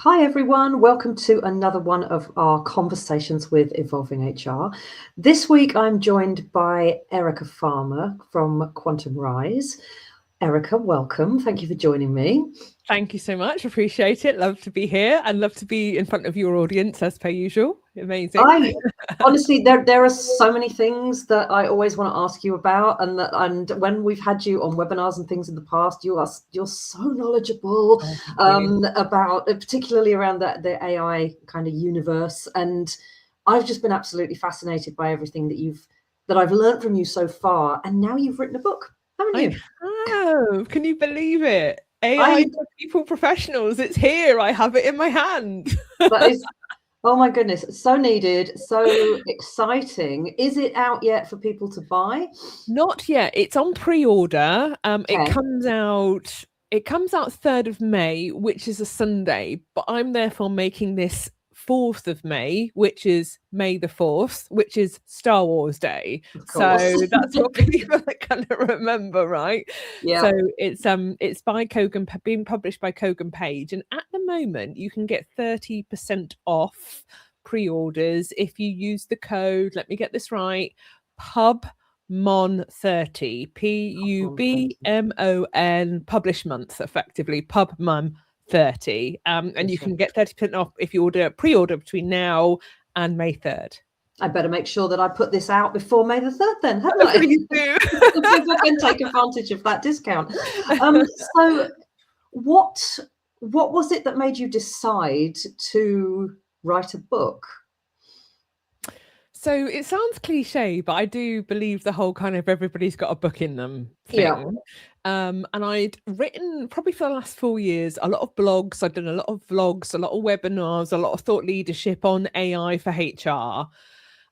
Hi everyone, welcome to another one of our conversations with Evolving HR. This week I'm joined by Erica Farmer from Quantum Rise. Erica, welcome. Thank you for joining me. Thank you so much. Appreciate it. Love to be here and love to be in front of your audience as per usual. Amazing. Honestly, there are so many things that I always want to ask you about, and when we've had you on webinars and things in the past, you're so knowledgeable about, particularly around the AI kind of universe. And I've just been absolutely fascinated by everything that I've learned from you so far. And now you've written a book, haven't you? I have. Can you believe it? AI for people professionals. It's here. I have it in my hand. That is. Oh my goodness, so needed, so exciting. Is it out yet for people to buy? Not yet. It's on pre-order. Okay. It comes out 3rd of May, which is a Sunday, but I'm therefore making this 4th of May, which is May the 4th, which is Star Wars Day. So that's what people kind of remember, right? Yeah. So it's by Kogan, being published by Kogan Page, and at the moment you can get 30% off pre-orders if you use the code. Let me get this right. PubMon30, PUBMON, publish month, effectively PubMon30. And you can get 30% off if you pre-order between now and May 3rd. I better make sure that I put this out before May the 3rd then, haven't I? You do. If I can take advantage of that discount. So what was it that made you decide to write a book? So it sounds cliche, but I do believe the whole kind of everybody's got a book in them thing. Yeah. And I'd written probably for the last 4 years a lot of blogs. I'd done a lot of vlogs, a lot of webinars, a lot of thought leadership on AI for HR.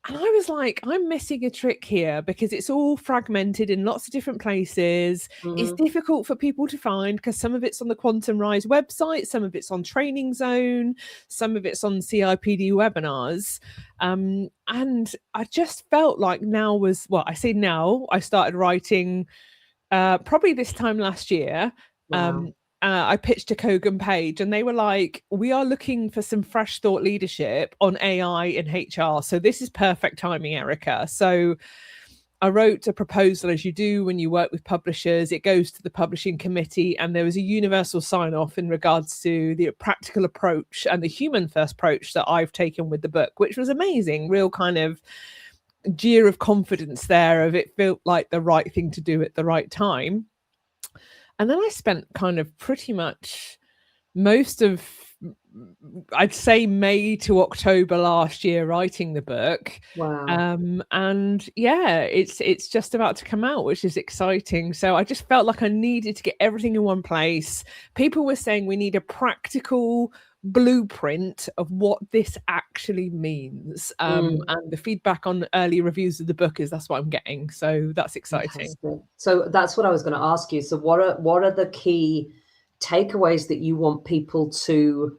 And I was like, I'm missing a trick here because it's all fragmented in lots of different places. Mm-hmm. It's difficult for people to find because some of it's on the Quantum Rise website, some of it's on Training Zone, some of it's on CIPD webinars. And I just felt like I started writing probably this time last year. Wow. I pitched to Kogan Page and they were like, we are looking for some fresh thought leadership on AI in HR. So this is perfect timing, Erica. So I wrote a proposal, as you do when you work with publishers. It goes to the publishing committee and there was a universal sign off in regards to the practical approach and the human first approach that I've taken with the book, which was amazing. Real kind of jeer of confidence there of it felt like the right thing to do at the right time. And then I spent kind of pretty much most of, I'd say May to October last year writing the book. Wow. And yeah, it's just about to come out, which is exciting. So I just felt like I needed to get everything in one place. People were saying we need a practical blueprint of what this actually means. And the feedback on early reviews of the book is that's what I'm getting. So that's exciting. Fantastic. So that's what I was going to ask you. So what are the key takeaways that you want people to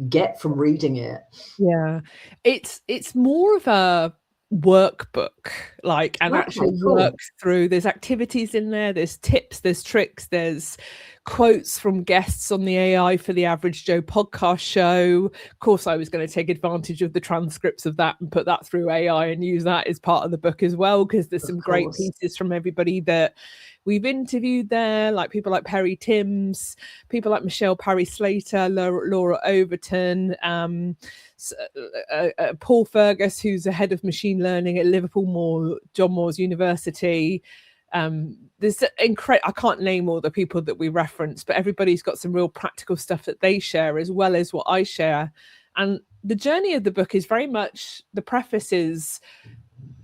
get from reading it? Yeah, it's more of a workbook, actually works through. There's activities in there, there's tips, there's tricks, there's quotes from guests on the AI for the Average Joe podcast show. Of course, I was going to take advantage of the transcripts of that and put that through AI and use that as part of the book as well, because there's some great pieces from everybody that we've interviewed there, like people like Perry Timms, people like Michelle Parry-Slater, Laura Overton, Paul Fergus, who's the head of machine learning at John Moores University. There's I can't name all the people that we reference, but everybody's got some real practical stuff that they share as well as what I share. And the journey of the book is very much, the preface is,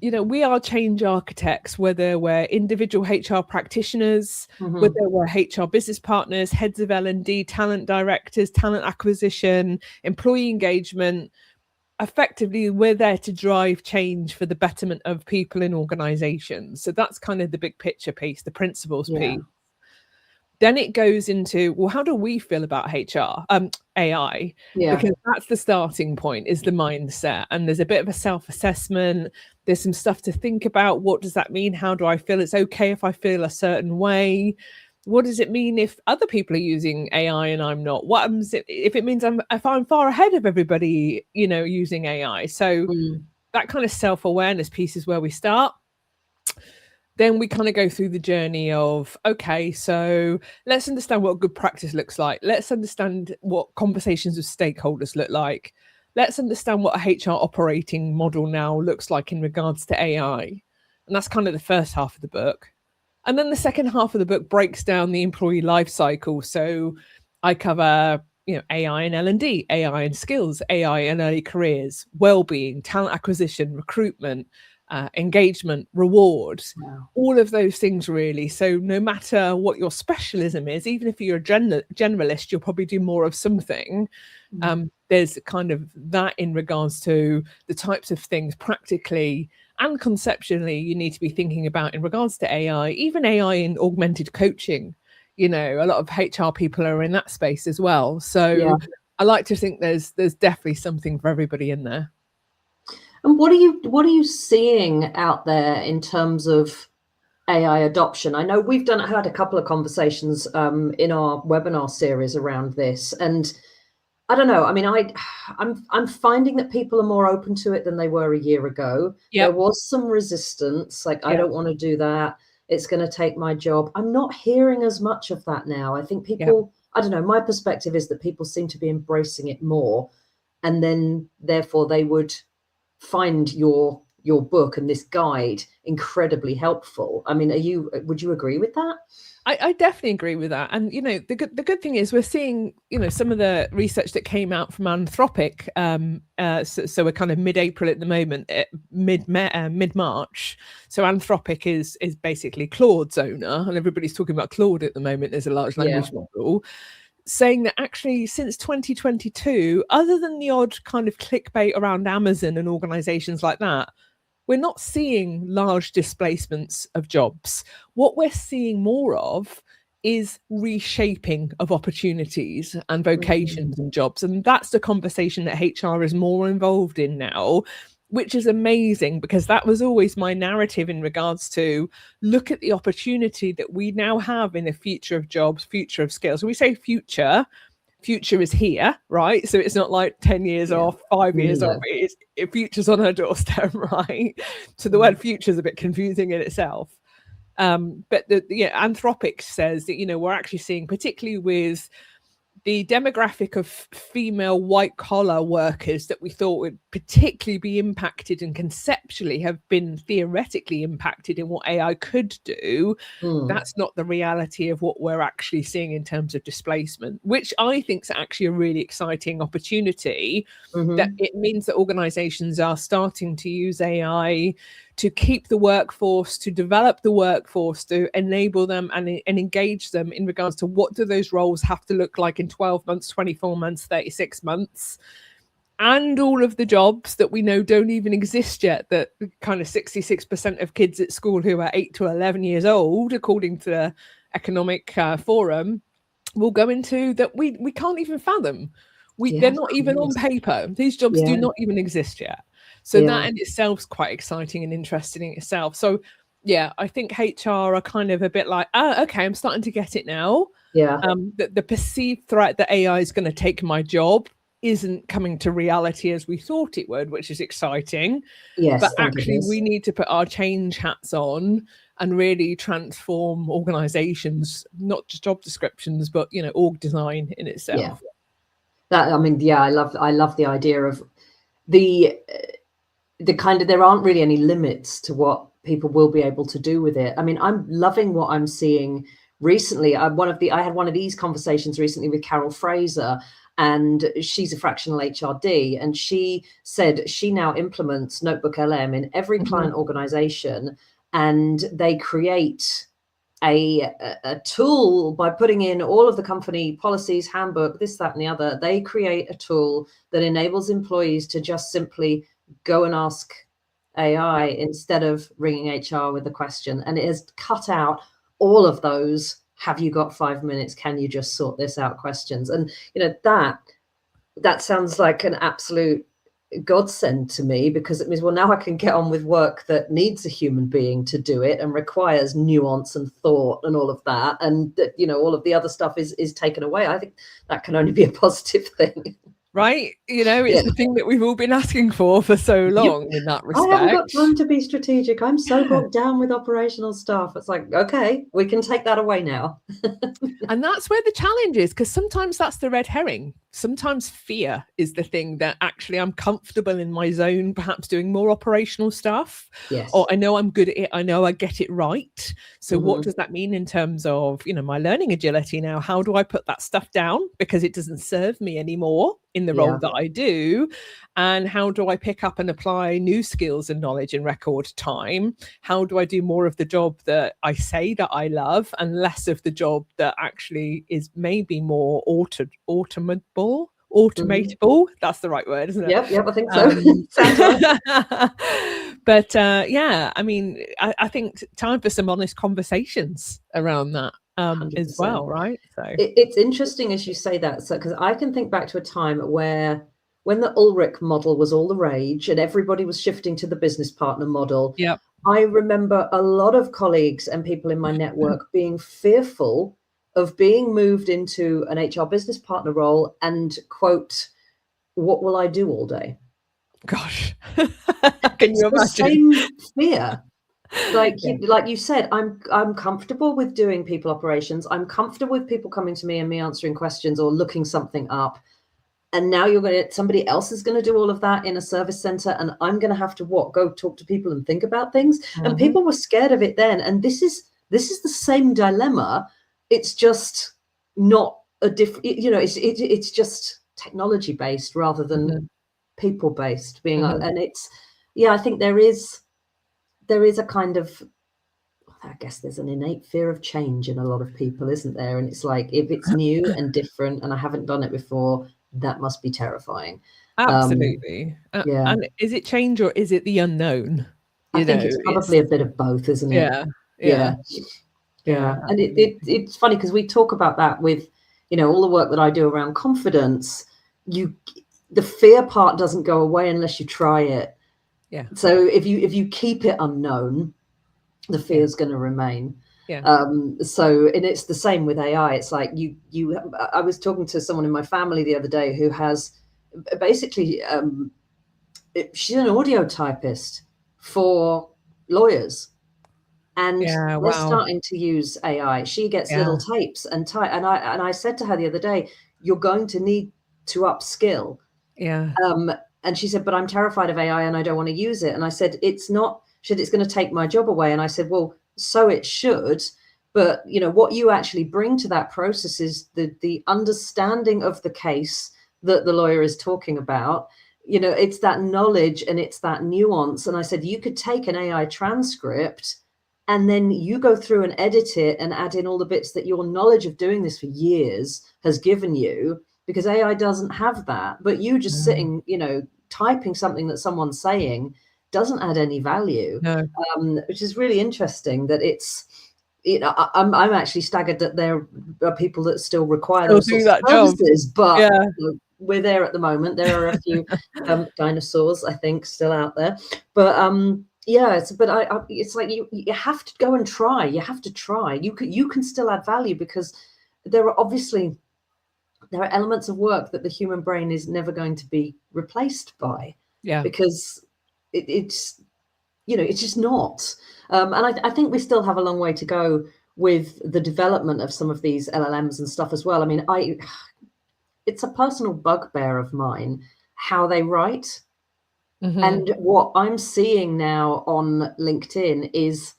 we are change architects, whether we're individual HR practitioners, whether we're HR business partners, heads of L&D, talent directors, talent acquisition, employee engagement. Effectively, we're there to drive change for the betterment of people in organizations. So that's kind of the big picture piece, the principles piece. Then it goes into, well, how do we feel about AI? Yeah. Because that's the starting point, is the mindset. And there's a bit of a self-assessment. There's some stuff to think about. What does that mean? How do I feel? It's okay if I feel a certain way. What does it mean if other people are using AI and I'm not? What happens if it means if I'm far ahead of everybody, using AI? So that kind of self-awareness piece is where we start. Then we kind of go through the journey of, okay, so let's understand what good practice looks like. Let's understand what conversations with stakeholders look like. Let's understand what a HR operating model now looks like in regards to AI. And that's kind of the first half of the book. And then the second half of the book breaks down the employee life cycle. So I cover, AI and L&D, AI and skills, AI and early careers, well-being, talent acquisition, recruitment, engagement, rewards, all of those things really. So no matter what your specialism is, even if you're a generalist, you'll probably do more of something. There's kind of that in regards to the types of things practically and conceptually you need to be thinking about in regards to AI, even AI in augmented coaching. A lot of HR people are in that space as well. So I like to think there's definitely something for everybody in there. And what are you seeing out there in terms of AI adoption? I know we've had a couple of conversations in our webinar series around this, and I don't know. I mean, I'm finding that people are more open to it than they were a year ago. There was some resistance, like I don't want to do that. It's going to take my job. I'm not hearing as much of that now. I think people, I don't know, my perspective is that people seem to be embracing it more, and then therefore they would find your book and this guide incredibly helpful. I mean, would you agree with that? I definitely agree with that. And, the good thing is we're seeing, some of the research that came out from Anthropic. So we're kind of mid-April at the moment, mid-March. So Anthropic is basically Claude's owner, and everybody's talking about Claude at the moment as a large language model, saying that actually since 2022, other than the odd kind of clickbait around Amazon and organizations like that, we're not seeing large displacements of jobs. What we're seeing more of is reshaping of opportunities and vocations and jobs. And that's the conversation that HR is more involved in now, which is amazing, because that was always my narrative in regards to look at the opportunity that we now have in the future of jobs, future of skills. So we say future is here, right? So it's not like 10 years off, 5 years off. Future's on our doorstep, right? So the word future is a bit confusing in itself. But Anthropic says that, we're actually seeing, particularly with the demographic of female white collar workers that we thought would particularly be impacted and conceptually have been theoretically impacted in what AI could do. That's not the reality of what we're actually seeing in terms of displacement, which I think is actually a really exciting opportunity. That it means that organizations are starting to use AI to keep the workforce, to develop the workforce, to enable them and engage them in regards to what do those roles have to look like in 12 months, 24 months, 36 months. And all of the jobs that we know don't even exist yet, that kind of 66% of kids at school who are 8 to 11 years old, according to the Economic Forum, will go into that we can't even fathom. They're not even on paper. These jobs do not even exist yet. So that in itself is quite exciting and interesting in itself. So I think HR are kind of a bit like, okay, I'm starting to get it now. The perceived threat that AI is going to take my job isn't coming to reality as we thought it would, which is exciting. But actually we need to put our change hats on and really transform organizations, not just job descriptions, but org design in itself. I love the idea of the kind of, there aren't really any limits to what people will be able to do with it. I mean, I'm loving what I'm seeing recently. I had one of these conversations recently with Carol Fraser, and she's a fractional HRD, and she said she now implements Notebook LM in every client organization, and they create a tool by putting in all of the company policies, handbook, this, that, and the other. They create a tool that enables employees to just simply go and ask AI instead of ringing HR with a question. And it has cut out all of those, have you got 5 minutes? Can you just sort this out questions? And, that sounds like an absolute godsend to me, because it means, well, now I can get on with work that needs a human being to do it and requires nuance and thought and all of that. And you know, all of the other stuff is taken away. I think that can only be a positive thing. Right? You know, it's the thing that we've all been asking for so long in that respect. I haven't got time to be strategic. I'm so bogged down with operational stuff. It's like, okay, we can take that away now. And that's where the challenge is, because sometimes that's the red herring. Sometimes fear is the thing that actually I'm comfortable in my zone, perhaps doing more operational stuff. Yes. Or I know I'm good at it. I know I get it right. So what does that mean in terms of, you know, my learning agility now? How do I put that stuff down because it doesn't serve me anymore in the role that I do? And how do I pick up and apply new skills and knowledge in record time? How do I do more of the job that I say that I love and less of the job that actually is maybe more automatable? That's the right word, isn't it? Yep, I think so. But yeah, I mean, I think time for some honest conversations around that as well, right? So it's interesting as you say that, so because I can think back to a time where when the Ulrich model was all the rage and everybody was shifting to the business partner model. Yeah, I remember a lot of colleagues and people in my network being fearful of being moved into an HR business partner role and, quote, what will I do all day? Gosh, can you imagine? The same fear. Like you said, I'm comfortable with doing people operations. I'm comfortable with people coming to me and me answering questions or looking something up. And now somebody else is going to do all of that in a service center, and I'm going to have to go talk to people and think about things. And people were scared of it then. And this is the same dilemma. It's just not a different, you know, it's just technology based rather than people based and it's, I think there is a kind of, I guess there's an innate fear of change in a lot of people, isn't there? And it's like, if it's new and different and I haven't done it before, that must be terrifying. Absolutely. And is it change or is it the unknown? I think it's probably a bit of both, isn't it? Yeah. And it's funny because we talk about that with, you know, all the work that I do around confidence. The fear part doesn't go away unless you try it. Yeah. So if you keep it unknown, the fear is going to remain. So, and it's the same with AI. It's like I was talking to someone in my family the other day who has basically, she's an audio typist for lawyers, and they're starting to use AI. She gets little tapes and type, and I said to her the other day, you're going to need to upskill. And she said, but I'm terrified of AI and I don't want to use it. And I said, it's going to take my job away. And I said, well, so it should, but you know what you actually bring to that process is the understanding of the case that the lawyer is talking about. You know, it's that knowledge and it's that nuance. And I said, you could take an AI transcript and then you go through and edit it and add in all the bits that your knowledge of doing this for years has given you, because AI doesn't have that. But you just sitting, you know, typing something that someone's saying doesn't add any value, which is really interesting. That it's, you know, I'm actually staggered that there are people that still require those sorts of services, but you know, we're there at the moment. There are a few dinosaurs, I think, still out there, but it's like you have to go and try. You have to try. You can still add value, because there are elements of work that the human brain is never going to be replaced by, because it's you know, it's just not. And I think we still have a long way to go with the development of some of these LLMs and stuff as well. I mean, it's a personal bugbear of mine how they write. And what I'm seeing now on LinkedIn is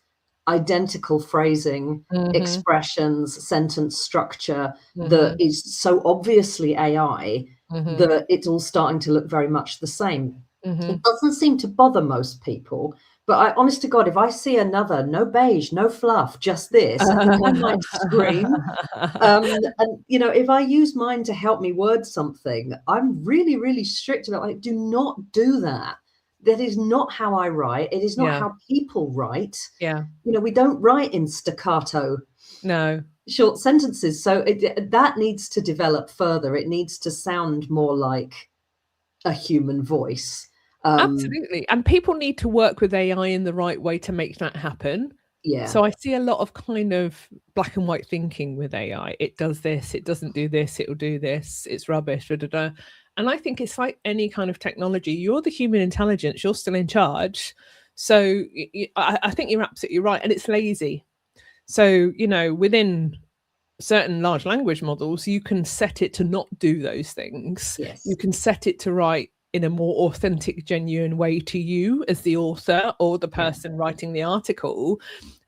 identical phrasing, expressions, sentence structure that is so obviously AI that it's all starting to look very much the same. It doesn't seem to bother most people, but I, honest to God, if I see another, no beige, no fluff, just this, I think I might scream. And you know, if I use mine to help me word something, I'm really, really strict about, like, do not do that. That is not how I write. It is not how people write. You know, we don't write in staccato. Short sentences. So that needs to develop further. It needs to sound more like a human voice. Absolutely. And people need to work with AI in the right way to make that happen. Yeah. So I see a lot of kind of black and white thinking with AI. It does this, it doesn't do this, it'll do this, it's rubbish, da, da, da. And I think it's like any kind of technology. You're the human intelligence, you're still in charge. So I think you're absolutely right. And it's lazy. So, you know, within certain large language models, you can set it to not do those things. Yes. You can set it to write in a more authentic, genuine way to you as the author or the person writing the article,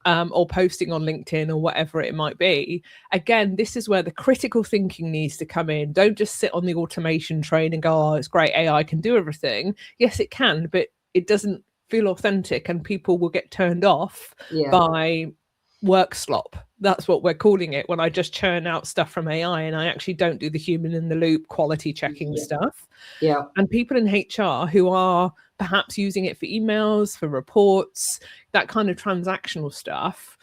or posting on LinkedIn or whatever it might be. Again, this is where the critical thinking needs to come in. Don't just sit on the automation train and go, oh, it's great, AI can do everything. Yes, it can, but it doesn't feel authentic, and people will get turned off by work slop. That's what we're calling it, when I just churn out stuff from AI and I actually don't do the human in the loop quality checking stuff. Yeah. And people in HR who are perhaps using it for emails, for reports, that kind of transactional stuff,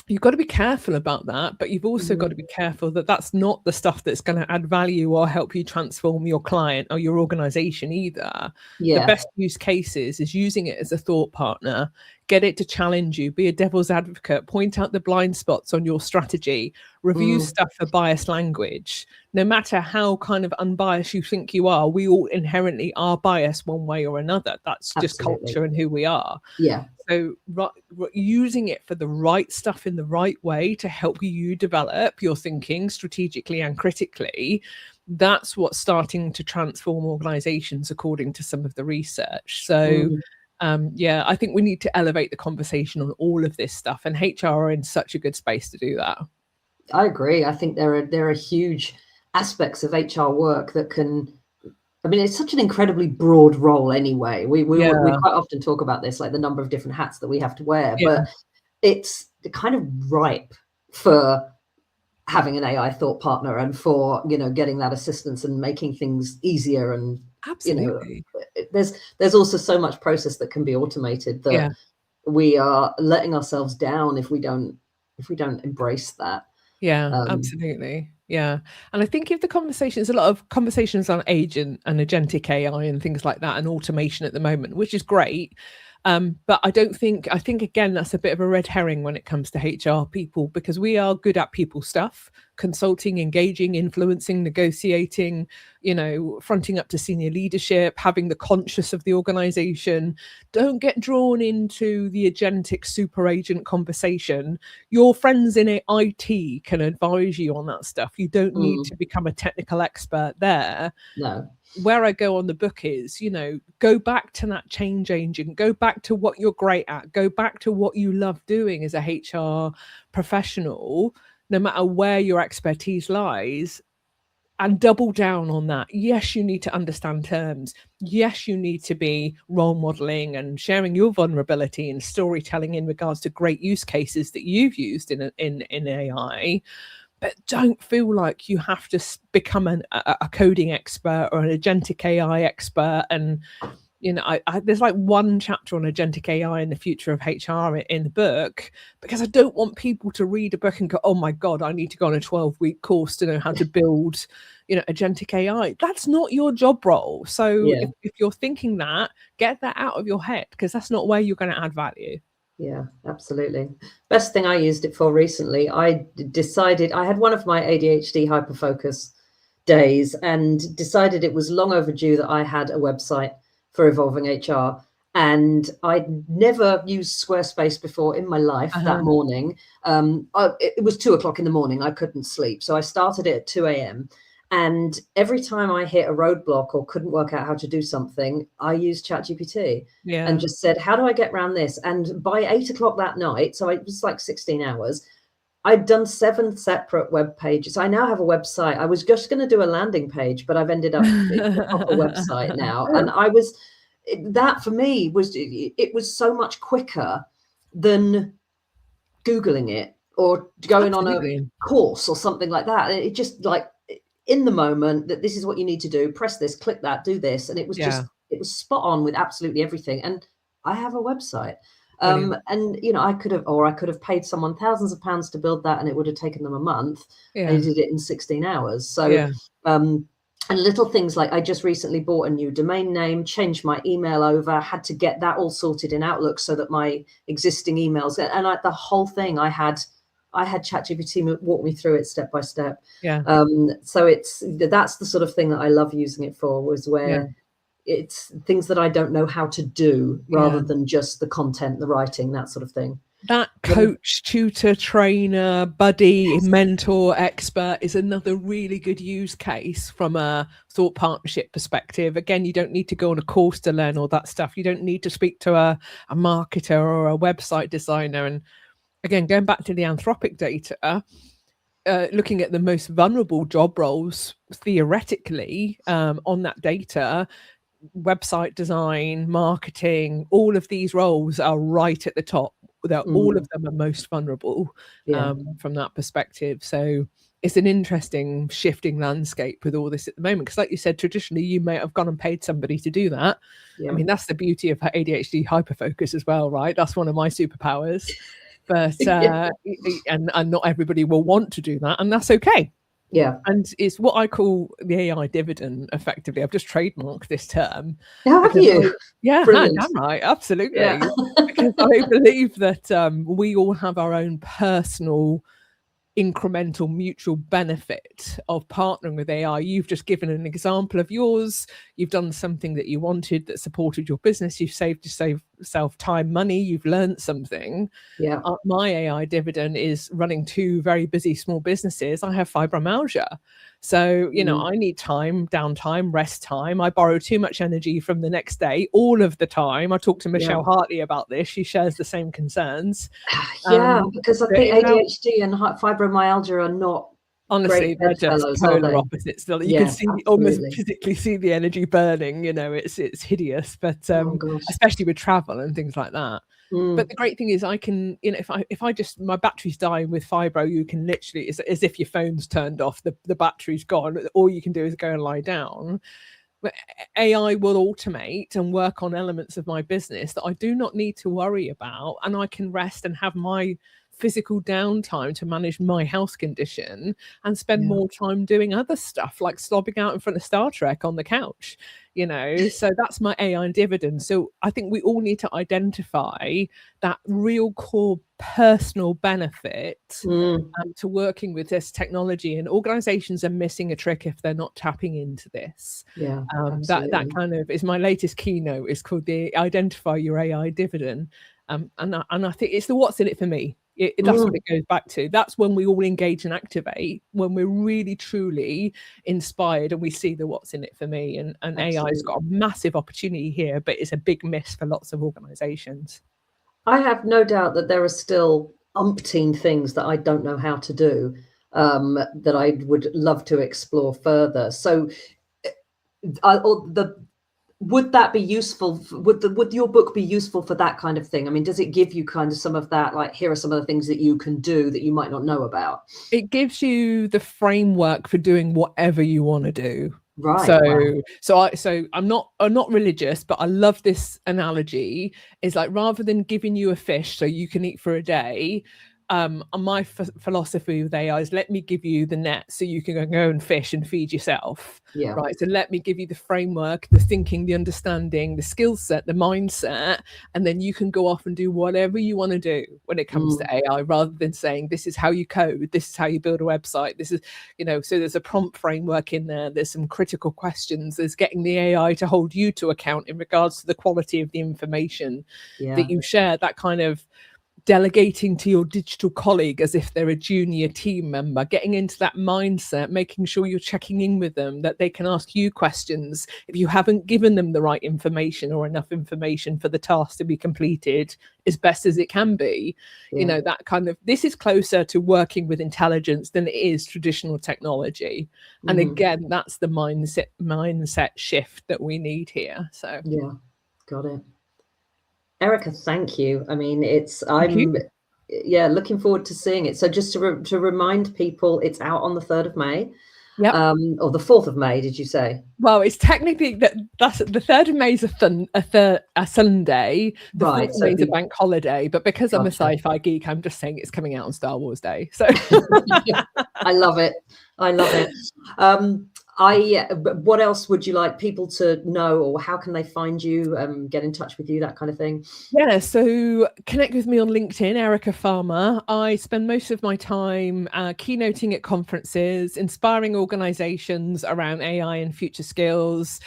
you've got to be careful about that, but you've also got to be careful that that's not the stuff that's going to add value or help you transform your client or your organization either. The best use cases is using it as a thought partner, get it to challenge you, be a devil's advocate, point out the blind spots on your strategy, review stuff for biased language. No matter how kind of unbiased you think you are, we all inherently are biased one way or another. That's just culture and who we are. Yeah. So using it for the right stuff in the right way to help you develop your thinking strategically and critically, that's what's starting to transform organizations according to some of the research. So I think we need to elevate the conversation on all of this stuff, and HR are in such a good space to do that. I agree. I think there are huge aspects of HR work that can, I mean, it's such an incredibly broad role anyway. We quite often talk about this, like the number of different hats that we have to wear, but it's kind of ripe for having an AI thought partner and for, you know, getting that assistance and making things easier. And, absolutely, you know, there's also so much process that can be automated that we are letting ourselves down if we don't embrace that. Absolutely. Yeah. And I think if the conversations, a lot of conversations on agent and agentic AI and things like that and automation at the moment, which is great. But I think again, that's a bit of a red herring when it comes to HR people, because we are good at people stuff, consulting, engaging, influencing, negotiating, you know, fronting up to senior leadership, having the conscience of the organization. Don't get drawn into the agentic super agent conversation. Your friends in IT can advise you on that stuff. You don't need to become a technical expert there. No. Where I go on the book is, you know, go back to that change agent, go back to what you're great at, go back to what you love doing as a HR professional, no matter where your expertise lies, and double down on that. Yes, you need to understand terms. Yes, you need to be role modeling and sharing your vulnerability and storytelling in regards to great use cases that you've used in AI. But don't feel like you have to become a coding expert or an agentic AI expert. And, you know, there's like one chapter on agentic AI in the future of HR in the book, because I don't want people to read a book and go, oh my God, I need to go on a 12-week course to know how to build, you know, agentic AI. That's not your job role. So if you're thinking that, get that out of your head, because that's not where you're going to add value. Yeah, absolutely. Best thing I used it for recently, I decided I had one of my ADHD hyperfocus days and decided it was long overdue that I had a website for Evolving HR. And I'd never used Squarespace before in my life. That morning. It was 2:00 in the morning. I couldn't sleep. So I started it at 2 a.m. And every time I hit a roadblock or couldn't work out how to do something, I used ChatGPT and just said, how do I get around this? And by 8:00 that night, so it was like 16 hours, I'd done 7 separate web pages. I now have a website. I was just going to do a landing page, but I've ended up with a proper website now. And that for me it was so much quicker than Googling it or going on a course or something like that. It just like, in the moment, that this is what you need to do, press this, click that, do this. And it was it was spot on with absolutely everything. And I have a website. And, you know, I could have paid someone thousands of pounds to build that and it would have taken them a month. They did it in 16 hours. So And little things like I just recently bought a new domain name, changed my email over, had to get that all sorted in Outlook so that my existing emails and the whole thing I had ChatGPT walk me through it step by step. Yeah. So that's the sort of thing that I love using it for, was where it's things that I don't know how to do rather than just the content, the writing, that sort of thing. That coach, tutor, trainer, buddy, mentor, expert is another really good use case from a thought partnership perspective. Again, you don't need to go on a course to learn all that stuff. You don't need to speak to a marketer or a website designer. And again, going back to the Anthropic data, looking at the most vulnerable job roles, theoretically, on that data, website design, marketing, all of these roles are right at the top. All of them are most vulnerable from that perspective. So it's an interesting shifting landscape with all this at the moment. Because like you said, traditionally, you may have gone and paid somebody to do that. I mean, that's the beauty of ADHD hyperfocus as well, right? That's one of my superpowers. But and not everybody will want to do that, and that's okay. Yeah. And it's what I call the AI dividend, effectively. I've just trademarked this term. How have you? Damn right. Absolutely. Yeah. Because I believe that we all have our own personal incremental mutual benefit of partnering with AI. You've just given an example of yours. You've done something that you wanted that supported your business. You've saved yourself time, money. You've learned something. Yeah. My AI dividend is running 2 very busy small businesses. I have fibromyalgia. So, you know, I need time, downtime, rest time. I borrow too much energy from the next day all of the time. I talked to Michelle Hartley about this. She shares the same concerns. Because I think ADHD and fibromyalgia are not honestly, they're just polar opposites. You can see almost physically see the energy burning. You know, it's hideous. But especially with travel and things like that. But the great thing is I can, you know, if I just, my battery's dying with fibro, you can literally, it's as if your phone's turned off, the battery's gone. All you can do is go and lie down. But AI will automate and work on elements of my business that I do not need to worry about. And I can rest and have my physical downtime to manage my health condition and spend more time doing other stuff like slobbing out in front of Star Trek on the couch, you know. So that's my AI dividend. So I think we all need to identify that real core personal benefit to working with this technology, and organizations are missing a trick if they're not tapping into this. That kind of is my latest keynote. Is called the Identify Your AI Dividend. And I think it's the what's in it for me. That's what it goes back to. That's when we all engage and activate, when we're really truly inspired and we see the what's in it for me. And AI has got a massive opportunity here, but it's a big miss for lots of organizations. I have no doubt that there are still umpteen things that I don't know how to do, that I would love to explore further. So would that be useful? Would your book be useful for that kind of thing? I mean, does it give you kind of some of that, like, here are some of the things that you can do that you might not know about? It gives you the framework for doing whatever you want to do. Right. So I'm not religious, but I love this analogy. It's like, rather than giving you a fish so you can eat for a day, my philosophy with AI is, let me give you the net so you can go and fish and feed yourself. Right. So let me give you the framework, the thinking, the understanding, the skill set, the mindset, and then you can go off and do whatever you want to do when it comes to AI, rather than saying, this is how you code, this is how you build a website, this is, you know. So there's a prompt framework in there, there's some critical questions, there's getting the AI to hold you to account in regards to the quality of the information that you share, that kind of delegating to your digital colleague as if they're a junior team member, getting into that mindset, making sure you're checking in with them, that they can ask you questions if you haven't given them the right information or enough information for the task to be completed as best as it can be. You know, that kind of, this is closer to working with intelligence than it is traditional technology. And again, that's the mindset shift that we need here. So got it. Erica, thank you. I mean, I'm looking forward to seeing it. So just to remind people, it's out on the 3rd of May. Or the 4th of May, did you say? Well, it's technically that's the 3rd of May is a Sunday. The 4th of May is a bank holiday, but because I'm a sci-fi geek, I'm just saying it's coming out on Star Wars Day. So I love it. What else would you like people to know, or how can they find you, get in touch with you, that kind of thing? Yeah, so connect with me on LinkedIn, Erica Farmer. I spend most of my time keynoting at conferences, inspiring organizations around AI and future skills.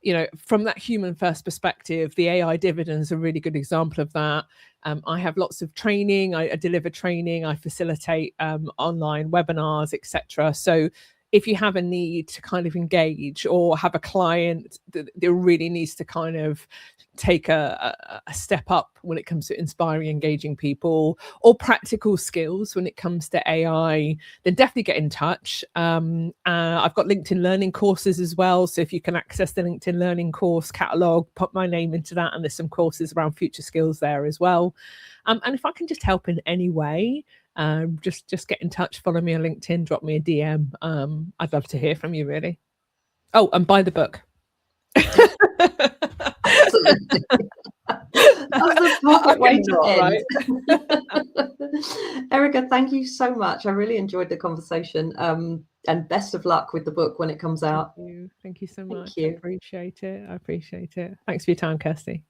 You know, from that human first perspective, the AI Dividend is a really good example of that. I have lots of training, I deliver training, I facilitate online webinars, etc. So if you have a need to kind of engage, or have a client that really needs to kind of take a step up when it comes to inspiring, engaging people, or practical skills when it comes to AI, then definitely get in touch. I've got LinkedIn Learning courses as well. So if you can access the LinkedIn Learning course catalog, put my name into that, and there's some courses around future skills there as well. And if I can just help in any way, just get in touch, follow me on LinkedIn, drop me a DM. I'd love to hear from you, really. Oh, and buy the book. Absolutely. That's the perfect way to end. Erica, thank you so much. I really enjoyed the conversation, and best of luck with the book when it comes out. Thank you so much. Thank you. I appreciate it. Thanks for your time, Kirsty.